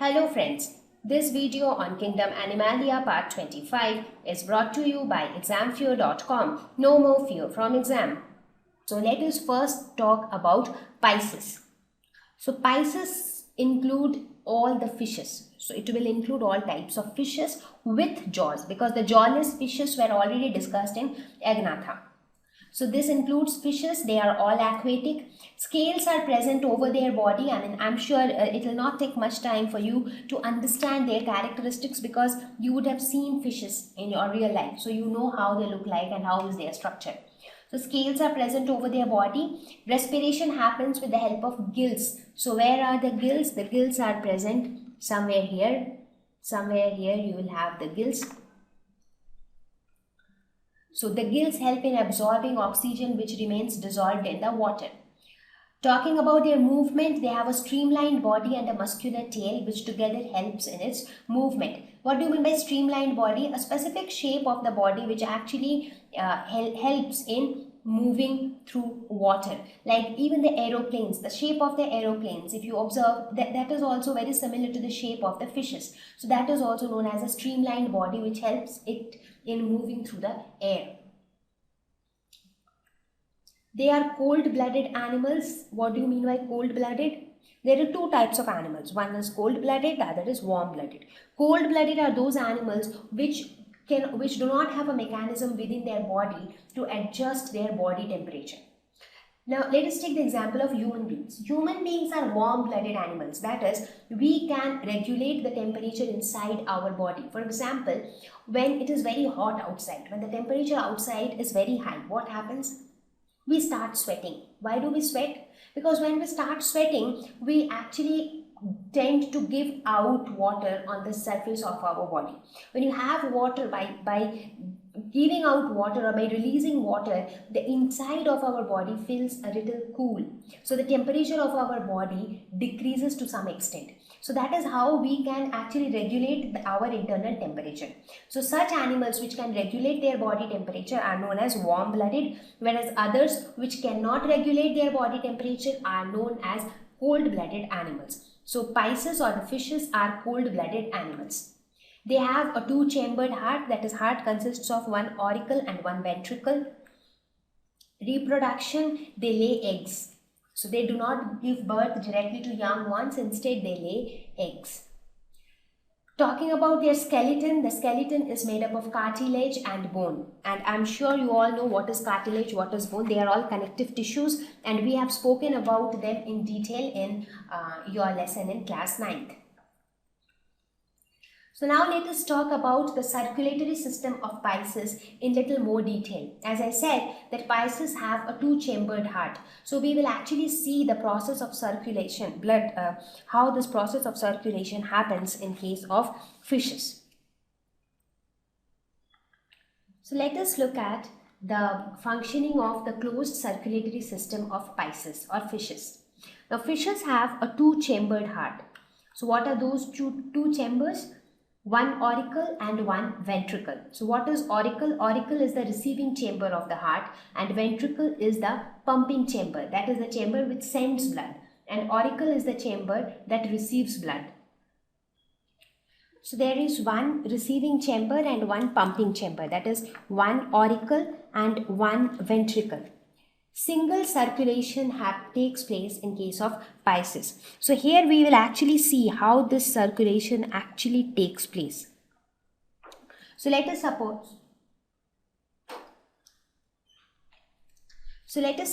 Hello friends, this video on Kingdom Animalia part 25 is brought to you by examfear.com. No more fear from exam. So let us first talk about Pisces. So Pisces include all the fishes. So it will include all types of fishes with jaws because the jawless fishes were already discussed in Agnatha. So this includes fishes, they are all aquatic. Scales are present over their body. I'm sure it will not take much time for you to understand their characteristics because you would have seen fishes in your real life. So you know how they look like and how is their structure. So scales are present over their body. Respiration happens with the help of gills. So where are the gills? The gills are present somewhere here. Somewhere here you will have the gills. So the gills help in absorbing oxygen which remains dissolved in the water. Talking about their movement, they have a streamlined body and a muscular tail which together helps in its movement. What do you mean by streamlined body? A specific shape of the body which actually helps in moving through water. Like even the aeroplanes, the shape of the aeroplanes, if you observe, that is also very similar to the shape of the fishes. So that is also known as a streamlined body which helps it in moving through the air. They are cold-blooded animals. What do you mean by cold-blooded? There are two types of animals. One is cold-blooded, the other is warm-blooded. Cold-blooded are those animals which do not have a mechanism within their body to adjust their body temperature. Now, let us take the example of human beings. Human beings are warm-blooded animals. That is, we can regulate the temperature inside our body. For example, when it is very hot outside, when the temperature outside is very high, what happens? We start sweating. Why do we sweat? Because when we start sweating, we actually tend to give out water on the surface of our body. When you have water, by giving out water or by releasing water, the inside of our body feels a little cool. So the temperature of our body decreases to some extent. So that is how we can actually regulate our internal temperature. So such animals which can regulate their body temperature are known as warm-blooded, whereas others which cannot regulate their body temperature are known as cold-blooded animals. So Pisces or the fishes are cold-blooded animals. They have a two-chambered heart, that is, heart consists of one auricle and one ventricle. Reproduction, they lay eggs. So they do not give birth directly to young ones, instead they lay eggs. Talking about their skeleton, the skeleton is made up of cartilage and bone. And I'm sure you all know what is cartilage, what is bone. They are all connective tissues and we have spoken about them in detail in your lesson in class 9th. So now let us talk about the circulatory system of Pisces in little more detail. As I said that Pisces have a two-chambered heart. So we will actually see the process of circulation, how this process of circulation happens in case of fishes. So let us look at the functioning of the closed circulatory system of Pisces or fishes. Now fishes have a two-chambered heart. So what are those two chambers? One auricle and one ventricle. So what is auricle? Auricle is the receiving chamber of the heart and ventricle is the pumping chamber. That is the chamber which sends blood, and auricle is the chamber that receives blood. So there is one receiving chamber and one pumping chamber. That is one auricle and one ventricle. Single circulation takes place in case of Pisces. So here we will actually see how this circulation actually takes place. So let us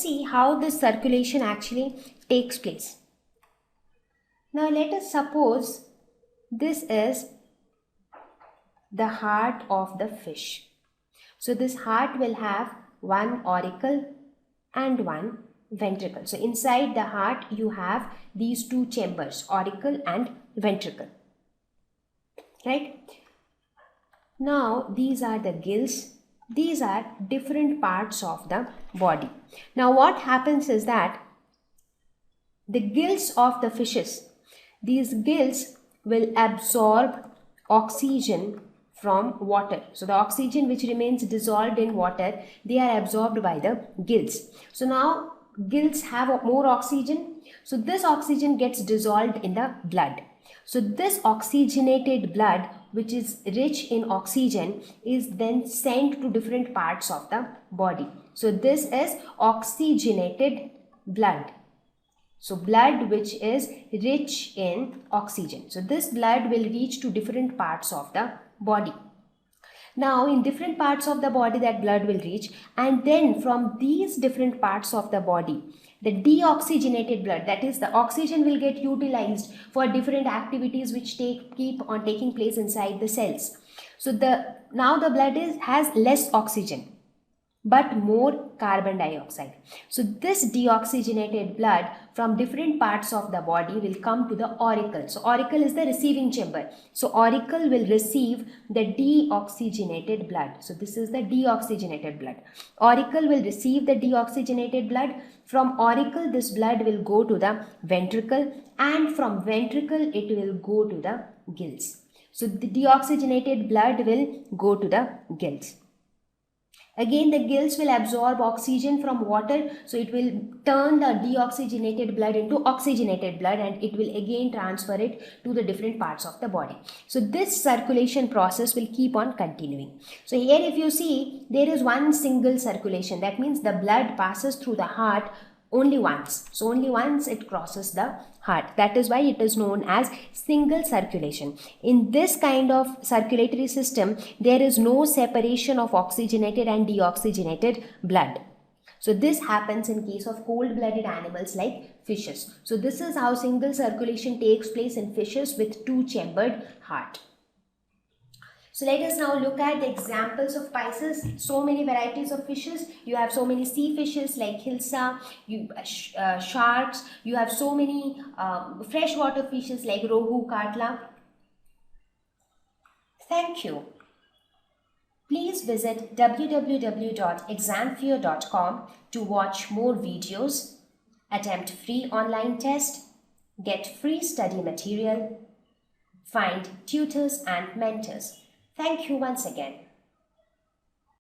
see how this circulation actually takes place. Now let us suppose this is the heart of the fish. So this heart will have one auricle and one ventricle. So inside the heart you have these two chambers, auricle and ventricle. Right? Now these are the gills. These are different parts of the body. Now what happens is that the gills of the fishes, these gills will absorb oxygen from water. So the oxygen which remains dissolved in water, they are absorbed by the gills. So now gills have more oxygen. So this oxygen gets dissolved in the blood. So this oxygenated blood, which is rich in oxygen, is then sent to different parts of the body. So this is oxygenated blood. So blood which is rich in oxygen. So this blood will reach to different parts of the body. Now in different parts of the body that blood will reach, and then from these different parts of the body, the deoxygenated blood, that is the oxygen, will get utilized for different activities which keep on taking place inside the cells. So now the blood has less oxygen but more carbon dioxide. So this deoxygenated blood from different parts of the body will come to the auricle. So auricle is the receiving chamber. So auricle will receive the deoxygenated blood. So this is the deoxygenated blood. Auricle will receive the deoxygenated blood. From auricle, this blood will go to the ventricle, and from ventricle it will go to the gills. So the deoxygenated blood will go to the gills. Again, the gills will absorb oxygen from water, so it will turn the deoxygenated blood into oxygenated blood, and it will again transfer it to the different parts of the body. So this circulation process will keep on continuing. So here if you see, there is one single circulation. That means the blood passes through the heart only once. So only once it crosses the heart. That is why it is known as single circulation. In this kind of circulatory system, there is no separation of oxygenated and deoxygenated blood. So this happens in case of cold-blooded animals like fishes. So this is how single circulation takes place in fishes with two-chambered heart. So let us now look at the examples of Pisces. So many varieties of fishes. You have so many sea fishes like Hilsa, sharks. You have so many freshwater fishes like Rohu, Katla. Thank you. Please visit www.examfear.com to watch more videos, attempt free online test, get free study material, find tutors and mentors. Thank you once again.